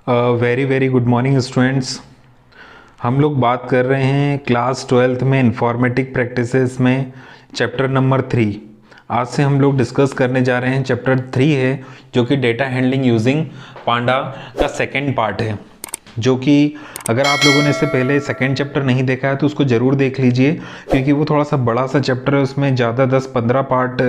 Very very good morning students. हम लोग बात कर रहे हैं क्लास 12th में इंफॉर्मेटिक प्रैक्टिसेस में चैप्टर नंबर 3। आज से हम लोग डिस्कस करने जा रहे हैं चैप्टर 3 है जो कि डेटा हैंडलिंग यूजिंग पांडा का सेकेंड पार्ट है, जो कि अगर आप लोगों ने इससे पहले सेकेंड चैप्टर नहीं देखा है तो उसको ज़रूर देख लीजिए, क्योंकि वो थोड़ा सा बड़ा सा चैप्टर है। उसमें ज़्यादा 10-15 पार्ट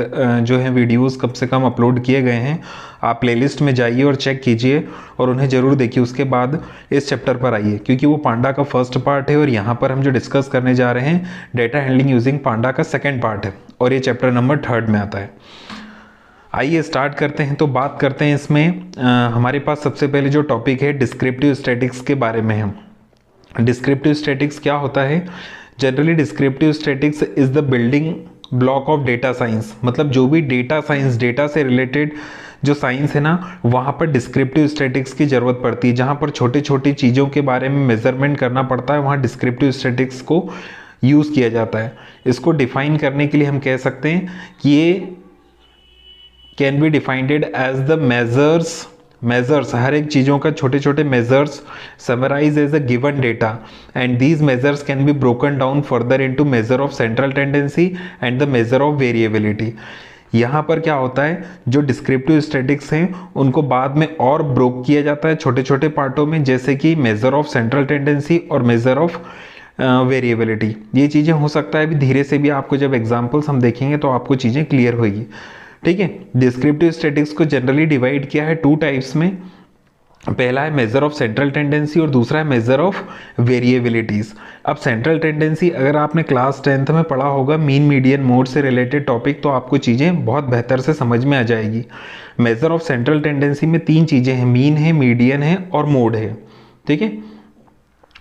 जो है वीडियोस कम से कम अपलोड किए गए हैं। आप प्लेलिस्ट में जाइए और चेक कीजिए और उन्हें ज़रूर देखिए, उसके बाद इस चैप्टर पर आइए, क्योंकि वो पांडा का फर्स्ट पार्ट है और यहाँ पर हम जो डिस्कस करने जा रहे हैं डेटा हैंडलिंग यूजिंग पांडा का सेकेंड पार्ट है और ये चैप्टर नंबर 3 में आता है। आइए स्टार्ट करते हैं। तो बात करते हैं इसमें हमारे पास सबसे पहले जो टॉपिक है डिस्क्रिप्टिव स्टैटिक्स के बारे में है। डिस्क्रिप्टिव स्टैटिक्स क्या होता है? Generally descriptive statics is the building block of data science. मतलब जो भी डेटा साइंस, डेटा से रिलेटेड जो साइंस है ना, वहाँ पर डिस्क्रिप्टिव स्टैटिक्स की ज़रूरत पड़ती है। जहाँ पर छोटी छोटी चीज़ों के बारे में मेजरमेंट करना पड़ता है, वहाँ डिस्क्रिप्टिव स्टैटिक्स को यूज़ किया जाता है। इसको डिफाइन करने के लिए हम कह सकते हैं कि ये can be defined as the measures हर एक चीज़ों का छोटे छोटे measures summarize as a given data, and these measures can be broken down further into measure of central tendency and the measure of variability. यहाँ पर क्या होता है, जो डिस्क्रिप्टिव स्टैटिक्स हैं उनको बाद में और ब्रोक किया जाता है छोटे छोटे पार्टों में, जैसे कि मेजर ऑफ सेंट्रल टेंडेंसी और मेजर ऑफ वेरिएबिलिटी। ये चीज़ें हो सकता है अभी धीरे से भी आपको जब एग्जाम्पल्स हम देखेंगे तो आपको चीज़ें क्लियर होगी। ठीक है। डिस्क्रिप्टिव स्टैटिक्स को जनरली डिवाइड किया है 2 टाइप्स में। पहला है मेजर ऑफ सेंट्रल टेंडेंसी और दूसरा है मेजर ऑफ वेरिएबिलिटीज। अब सेंट्रल टेंडेंसी अगर आपने क्लास 10th में पढ़ा होगा मीन मीडियन मोड से रिलेटेड टॉपिक, तो आपको चीज़ें बहुत बेहतर से समझ में आ जाएगी। मेजर ऑफ सेंट्रल टेंडेंसी में 3 चीज़ें हैं, मीन है, मीडियन है और मोड है। ठीक है।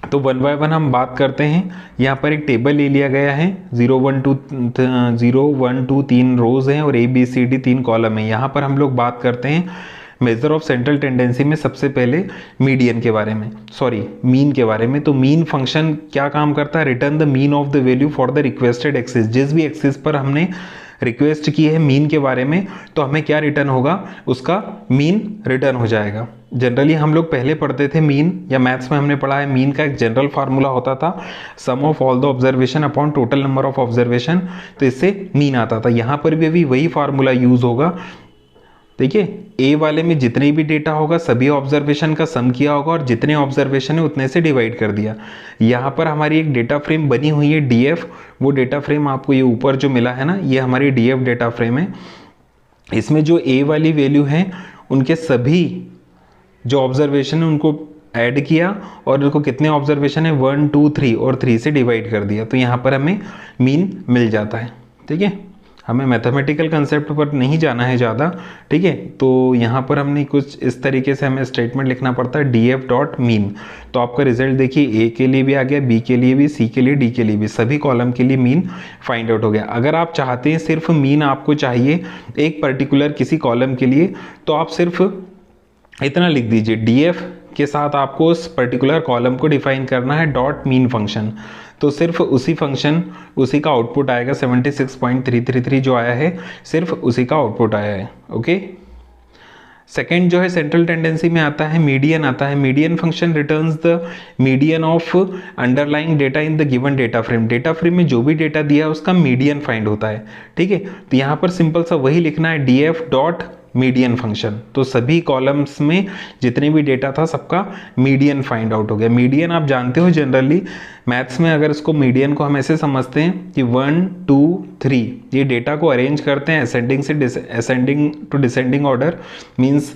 तो 1 बाय 1 हम बात करते हैं। यहाँ पर एक टेबल ले लिया गया है, 0 1 2 3 रोज हैं और ABCD 3 कॉलम है। यहाँ पर हम लोग बात करते हैं मेजर ऑफ सेंट्रल टेंडेंसी में सबसे पहले मीडियन के बारे में, मीन के बारे में। तो मीन फंक्शन क्या काम करता है? Return the mean of the value for the requested axis. जिस भी एक्सिस पर हमने रिक्वेस्ट की है मीन के बारे में, तो हमें क्या रिटर्न होगा? उसका मीन रिटर्न हो जाएगा। जनरली हम लोग पहले पढ़ते थे मीन, या मैथ्स में हमने पढ़ा है मीन का एक जनरल फार्मूला होता था, sum of all the observation upon total number of observation. तो इससे मीन आता था। यहाँ पर भी अभी वही फार्मूला यूज होगा। देखिए, ए वाले में जितने भी डेटा होगा सभी ऑब्जर्वेशन का सम किया होगा और जितने ऑब्जर्वेशन है उतने से डिवाइड कर दिया। यहाँ पर हमारी एक डेटा फ्रेम बनी हुई है DF। वो डेटा फ्रेम आपको ये ऊपर जो मिला है ना, ये हमारी DF डेटा फ्रेम है। इसमें जो ए वाली वैल्यू है उनके सभी जो ऑब्जर्वेशन है उनको ऐड किया और उनको कितने ऑब्जर्वेशन है 1 2 3 और 3 से डिवाइड कर दिया। तो यहाँ पर हमें मीन मिल जाता है। ठीक है। हमें मैथमेटिकल कंसेप्ट पर नहीं जाना है ज़्यादा। ठीक है। तो यहाँ पर हमने कुछ इस तरीके से हमें स्टेटमेंट लिखना पड़ता है DF डॉट मीन। तो आपका रिजल्ट देखिए, A के लिए भी आ गया, B के लिए भी, C के लिए, D के लिए भी, सभी कॉलम के लिए मीन फाइंड आउट हो गया। अगर आप चाहते हैं सिर्फ मीन आपको चाहिए एक पर्टिकुलर किसी कॉलम के लिए, तो आप सिर्फ इतना लिख दीजिए, DF के साथ आपको उस पर्टिकुलर कॉलम को डिफाइन करना है डॉट मीन फंक्शन। तो सिर्फ उसी फंक्शन, उसी का आउटपुट आएगा। 76.333 जो आया है सिर्फ उसी का आउटपुट आया है। ओके। सेकेंड जो है सेंट्रल टेंडेंसी में आता है, मीडियन आता है। Median function returns the median of underlying data in the given data frame. Data frame में जो भी डेटा दिया है उसका मीडियन फाइंड होता है। ठीक है। तो यहाँ पर सिंपल सा वही लिखना है, DF डॉट मीडियन फंक्शन। तो सभी कॉलम्स में जितने भी डेटा था सबका मीडियन फाइंड आउट हो गया। मीडियन आप जानते हो जनरली मैथ्स में, अगर इसको मीडियन को हम ऐसे समझते हैं कि 1 2 3 ये डेटा को अरेंज करते हैं ascending to descending order, means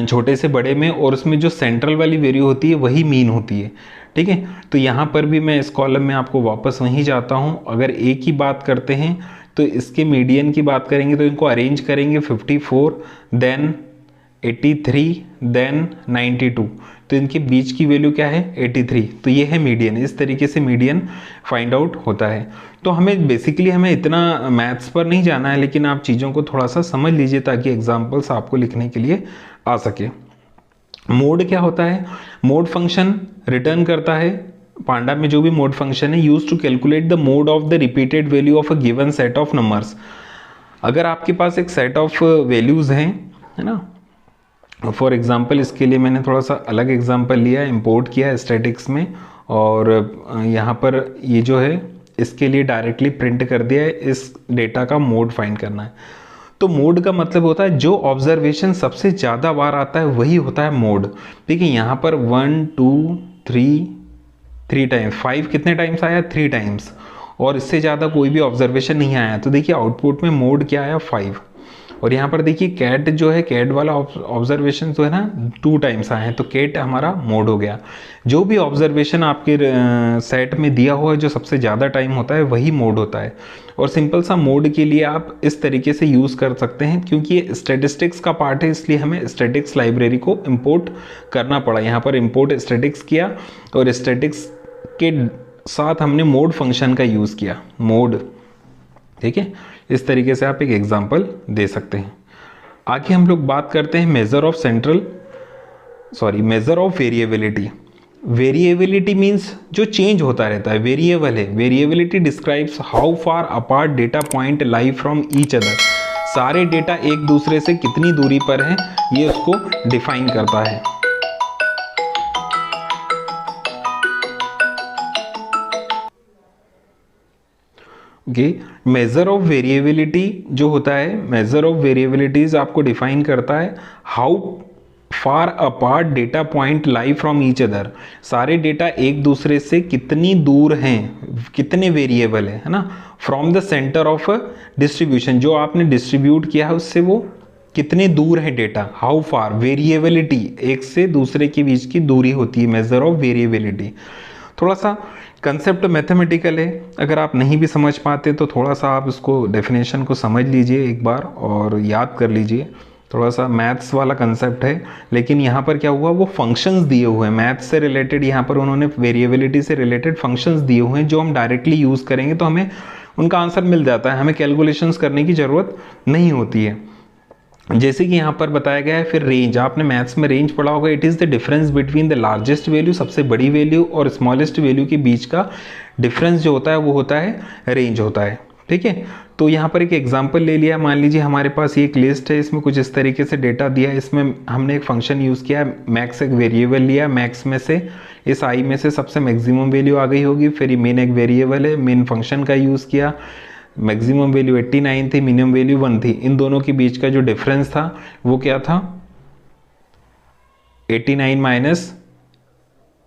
छोटे से बड़े में, और उसमें जो सेंट्रल वाली वैल्यू होती है वही मीन होती है। ठीक है। तो यहाँ पर भी मैं इस कॉलम में आपको वापस वहीं जाता हूँ। अगर ए की बात करते हैं तो इसके मीडियन की बात करेंगे तो इनको अरेंज करेंगे 54 देन 83 देन 92। तो इनके बीच की वैल्यू क्या है? 83। तो ये है मीडियन। इस तरीके से मीडियन फाइंड आउट होता है। तो हमें बेसिकली हमें इतना मैथ्स पर नहीं जाना है, लेकिन आप चीज़ों को थोड़ा सा समझ लीजिए ताकि एग्जाम्पल्स आपको लिखने के लिए आ सके। मोड क्या होता है? मोड फंक्शन रिटर्न करता है, पांडा में जो भी मोड फंक्शन है, use to calculate the mode of the repeated value of a given set of numbers. अगर आपके पास एक सेट ऑफ वैल्यूज हैं, है ना, फॉर एग्ज़ाम्पल इसके लिए मैंने थोड़ा सा अलग एग्जांपल लिया, इंपोर्ट किया स्टैटिक्स में, और यहाँ पर ये जो है इसके लिए डायरेक्टली प्रिंट कर दिया है, इस डेटा का मोड फाइंड करना है। तो मोड का मतलब होता है जो ऑब्जर्वेशन सबसे ज़्यादा बार आता है वही होता है मोड। देखिए यहाँ पर 1 2 3 टाइम्स, 5 कितने टाइम्स आया? 3 टाइम्स, और इससे ज़्यादा कोई भी ऑब्जर्वेशन नहीं आया। तो देखिए आउटपुट में मोड क्या आया? 5। और यहाँ पर देखिए कैट जो है, कैट वाला ऑब्जर्वेशन जो है ना 2 टाइम्स आए हैं, तो कैट हमारा मोड हो गया। जो भी ऑब्जर्वेशन आपके सेट में दिया हुआ है जो सबसे ज़्यादा टाइम होता है वही मोड होता है। और सिंपल सा मोड के लिए आप इस तरीके से यूज़ कर सकते हैं, क्योंकि ये स्टैटिस्टिक्स का पार्ट है, इसलिए हमें स्टैटिक्स लाइब्रेरी को इंपोर्ट करना पड़ा। यहाँ पर इंपोर्ट स्टैटिक्स किया और स्टैटिक्स के साथ हमने मोड फंक्शन का यूज़ किया, मोड। ठीक है, इस तरीके से आप एक एग्जांपल दे सकते हैं। आगे हम लोग बात करते हैं major of variability. Variability means जो चेंज होता रहता है, वेरिएबल है। Variability describes how far apart data point lie from each other. सारे डेटा एक दूसरे से कितनी दूरी पर हैं, ये उसको डिफाइन करता है। ओके, मेजर ऑफ वेरिएबिलिटी जो होता है, मेजर ऑफ वेरिएबिलिटीज आपको डिफाइन करता है how far apart data point lie from each other. सारे डेटा एक दूसरे से कितनी दूर हैं, कितने वेरिएबल है ना, from the centre of distribution, जो आपने डिस्ट्रीब्यूट किया है उससे वो कितने दूर है डेटा। हाउ फार, वेरिएबिलिटी एक से दूसरे के बीच की दूरी होती है, मेजर ऑफ वेरिएबिलिटी। थोड़ा सा कंसेप्ट मैथमेटिकल है, अगर आप नहीं भी समझ पाते तो थोड़ा सा आप इसको डेफिनेशन को समझ लीजिए एक बार और याद कर लीजिए। थोड़ा सा मैथ्स वाला कंसेप्ट है, लेकिन यहाँ पर क्या हुआ, वो फंक्शंस दिए हुए हैं मैथ्स से रिलेटेड। यहाँ पर उन्होंने वेरिएबिलिटी से रिलेटेड फंक्शंस दिए हुए हैं जो हम डायरेक्टली यूज़ करेंगे तो हमें उनका आंसर मिल जाता है, हमें कैलकुलेशंस करने की ज़रूरत नहीं होती है। जैसे कि यहाँ पर बताया गया है। फिर रेंज, आपने मैथ्स में रेंज पढ़ा होगा, it is the difference between the largest value, सबसे बड़ी वैल्यू, और स्मॉलेस्ट वैल्यू के बीच का डिफरेंस जो होता है वो होता है रेंज होता है। ठीक है, तो यहाँ पर एक एग्जांपल ले लिया। मान लीजिए हमारे पास ये एक लिस्ट है, इसमें कुछ इस तरीके से डेटा दिया है, इसमें हमने एक फंक्शन यूज़ किया, मैक्स एक वेरिएबल लिया, मैक्स में से इस आई में से सबसे मैक्सिमम वैल्यू आ गई होगी। फिर मेन एक वेरिएबल है, मेन फंक्शन का यूज़ किया, मैक्सिमम वैल्यू 89 थी, मिनिमम वैल्यू 1 थी। इन दोनों के बीच का जो डिफरेंस था वो क्या था, 89 माइनस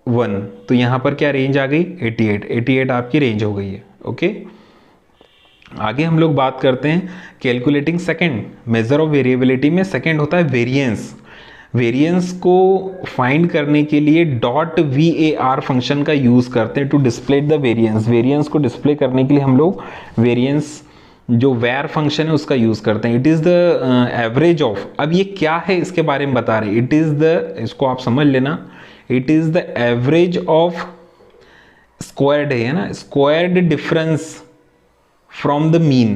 1। तो यहाँ पर क्या रेंज आ गई, 88 आपकी रेंज हो गई है। ओके, आगे हम लोग बात करते हैं calculating second. Major of variability में सेकंड होता है वेरिएंस। वेरिएंस को फाइंड करने के लिए .var फंक्शन का यूज़ करते हैं to display the variance. Variance को डिस्प्ले करने के लिए हम लोग वेरिएंस जो var फंक्शन है उसका यूज़ करते हैं। It is the average of, अब ये क्या है इसके बारे में बता रहे हैं। इट इज़ द, इसको आप समझ लेना, it is the average of squared है ना, squared difference from the mean.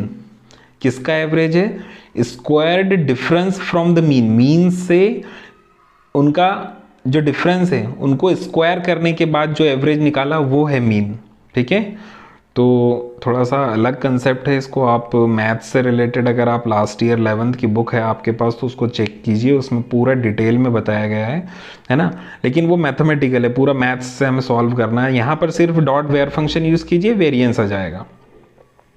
किसका एवरेज है, squared difference from the mean. Mean से उनका जो डिफरेंस है उनको स्क्वायर करने के बाद जो एवरेज निकाला वो है मीन। ठीक है, तो थोड़ा सा अलग कंसेप्ट है, इसको आप मैथ्स से रिलेटेड, अगर आप लास्ट ईयर 11th की बुक है आपके पास तो उसको चेक कीजिए, उसमें पूरा डिटेल में बताया गया है ना। लेकिन वो मैथमेटिकल है, पूरा मैथ्स से हमें सॉल्व करना है। यहाँ पर सिर्फ .var फंक्शन यूज़ कीजिए, वेरिएंस आ जाएगा।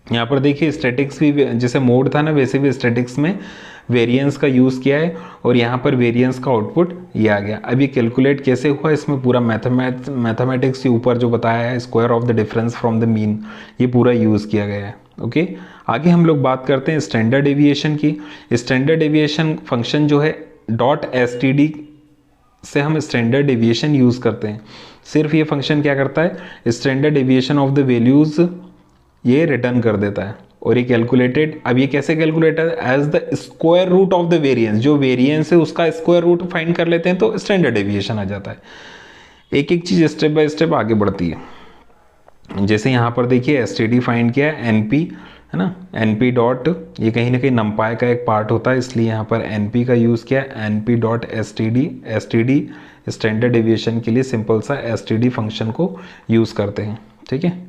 यहाँ पर देखिए स्टैटिक्स भी, जैसे मोड था ना वैसे भी स्टैटिक्स में वेरिएंस का यूज़ किया है, और यहाँ पर वेरिएंस का आउटपुट ये आ गया। अब ये कैलकुलेट कैसे हुआ, इसमें पूरा मैथमेटिक्स के ऊपर जो बताया है, square of the difference from the mean, ये पूरा यूज़ किया गया है। ओके, आगे हम लोग बात करते हैं स्टैंडर्ड डेविएशन की। स्टैंडर्ड डेविएशन फंक्शन जो है .std से हम स्टैंडर्ड डेविएशन यूज़ करते हैं। सिर्फ ये फंक्शन क्या करता है, standard deviation of the values ये रिटर्न कर देता है, और ये कैलकुलेटेड, अब ये कैसे calculated, as the square root of the variance. जो वेरिएंस है उसका स्क्वायर रूट फाइंड कर लेते हैं तो स्टैंडर्ड डेविएशन आ जाता है। एक एक चीज़ स्टेप बाय स्टेप आगे बढ़ती है। जैसे यहाँ पर देखिए एसटीडी फाइंड किया है, एनपी है ना, एनपी डॉट, ये कहीं ना कहीं नंपाई का एक पार्ट होता है इसलिए यहाँ पर एनपी का यूज़ किया, NP dot STD. STD standard deviation के लिए सिंपल सा एसटीडी फंक्शन को यूज़ करते हैं। ठीक है,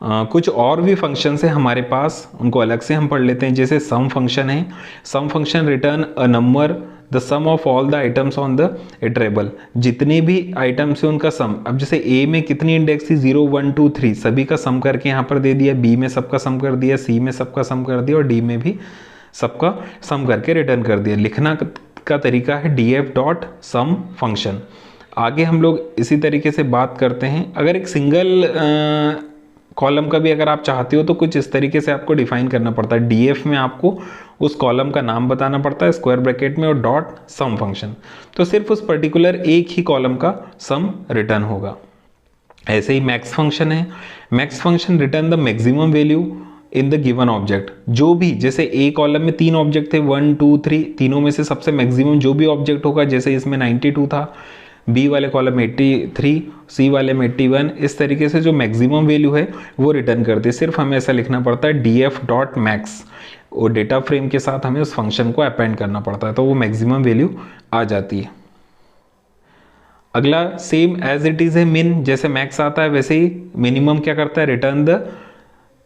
कुछ और भी फंक्शन है हमारे पास, उनको अलग से हम पढ़ लेते हैं। जैसे सम फंक्शन है, sum function return a number the sum of all the items on the iterable, जितने भी आइटम्स है उनका सम। अब जैसे ए में कितनी इंडेक्स थी 0 1 2 3, सभी का सम करके यहाँ पर दे दिया, बी में सबका सम कर दिया, सी में सबका सम कर दिया और डी में भी सबका सम करके रिटर्न कर दिया। लिखना का तरीका है df डॉट सम फंक्शन। आगे हम लोग इसी तरीके से बात करते हैं। अगर एक सिंगल कॉलम का भी अगर आप चाहते हो तो कुछ इस तरीके से आपको डिफाइन करना पड़ता है। df में आपको उस कॉलम का नाम बताना पड़ता है स्क्वायर ब्रैकेट में और डॉट सम फंक्शन, तो सिर्फ उस पर्टिकुलर एक ही कॉलम का सम रिटर्न होगा। ऐसे ही मैक्स फंक्शन है, max function return the maximum value in the given object. जो भी, जैसे ए कॉलम में 3 ऑब्जेक्ट थे 1 2 3, तीनों में से सबसे मैक्सिमम जो भी ऑब्जेक्ट होगा, जैसे इसमें 92 था, बी वाले कॉलम में 83, सी वाले में 81, इस तरीके से जो मैक्सिमम वैल्यू है वो रिटर्न करते। सिर्फ हमें ऐसा लिखना पड़ता है df डॉट मैक्स, और डेटा फ्रेम के साथ हमें उस फंक्शन को अपेंड करना पड़ता है, तो वो मैक्सिमम वैल्यू आ जाती है। अगला सेम एज इट इज है मिन, जैसे मैक्स आता है वैसे ही मिनिमम क्या करता है, return the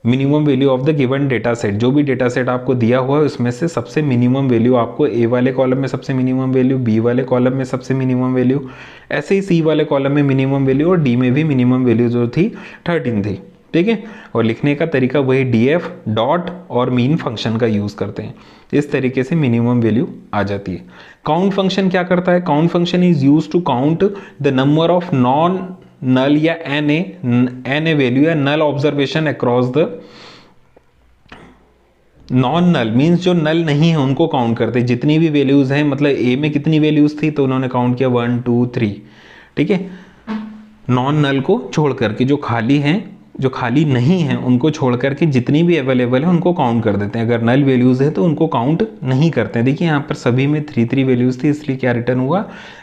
minimum value of the given data set. जो भी डेटा सेट आपको दिया हुआ है उसमें से सबसे मिनिमम वैल्यू आपको ए वाले कॉलम में सबसे मिनिमम वैल्यू, बी वाले कॉलम में सबसे मिनिमम वैल्यू, ऐसे ही सी वाले कॉलम में मिनिमम वैल्यू और डी में भी मिनिमम वैल्यू जो थी 13 थी, ठीक है। और लिखने का तरीका वही df डॉट और मीन फंक्शन का यूज करते हैं। इस तरीके से मिनिमम वैल्यू आ जाती है। काउंट फंक्शन क्या करता है, count function is use to count the number of non null या एन ए वैल्यू या null observation across the, non null means जो नल नहीं है उनको काउंट करते हैं। जितनी भी वैल्यूज हैं, मतलब ए में कितनी वैल्यूज थी तो उन्होंने काउंट किया 1 2 3, ठीक है। नॉन नल को छोड़ करके जो खाली हैं, जो खाली नहीं है उनको छोड़ करके जितनी भी अवेलेबल है उनको काउंट कर देते हैं। अगर नल वैल्यूज है तो उनको काउंट नहीं करते हैं। देखिए यहाँ पर सभी में 3 वैल्यूज थी, इसलिए क्या रिटर्न हुआ,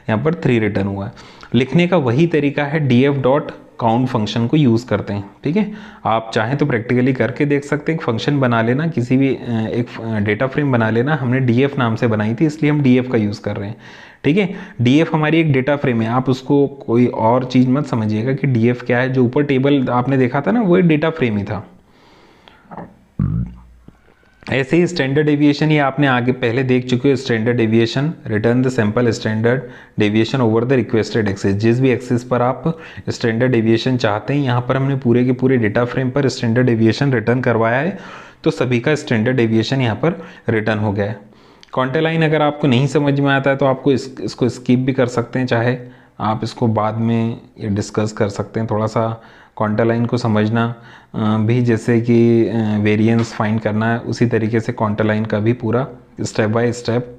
यहाँ पर 3 रिटर्न हुआ। लिखने का वही तरीका है, df डॉट काउंट फंक्शन को यूज़ करते हैं, ठीक है। आप चाहें तो प्रैक्टिकली करके देख सकते हैं। एक फंक्शन बना लेना, किसी भी एक डेटा फ्रेम बना लेना, हमने df नाम से बनाई थी इसलिए हम df का यूज़ कर रहे हैं, ठीक है। df हमारी एक डेटा फ्रेम है, आप उसको कोई और चीज़ मत समझिएगा कि df क्या है। जो ऊपर टेबल आपने देखा था ना वो एक डेटा फ्रेम ही था। ऐसे ही स्टैंडर्ड डेविएशन, ये आपने आगे पहले देख चुके हो। Standard deviation return the sample standard deviation over the requested axis. जिस भी एक्सेस पर आप स्टैंडर्ड डेविएशन चाहते हैं, यहाँ पर हमने पूरे के पूरे डेटा फ्रेम पर स्टैंडर्ड डेविएशन रिटर्न करवाया है, तो सभी का स्टैंडर्ड डेविएशन यहाँ पर रिटर्न हो गया है। कॉन्टे लाइन अगर आपको नहीं समझ में आता है तो आपको इसको स्किप भी कर सकते हैं, चाहे आप इसको बाद में ये डिस्कस कर सकते हैं। थोड़ा सा कॉन्टे लाइन को समझना भी, जैसे कि वेरिएंस फाइंड करना है, उसी तरीके से कॉन्टे लाइन का भी पूरा स्टेप बाय स्टेप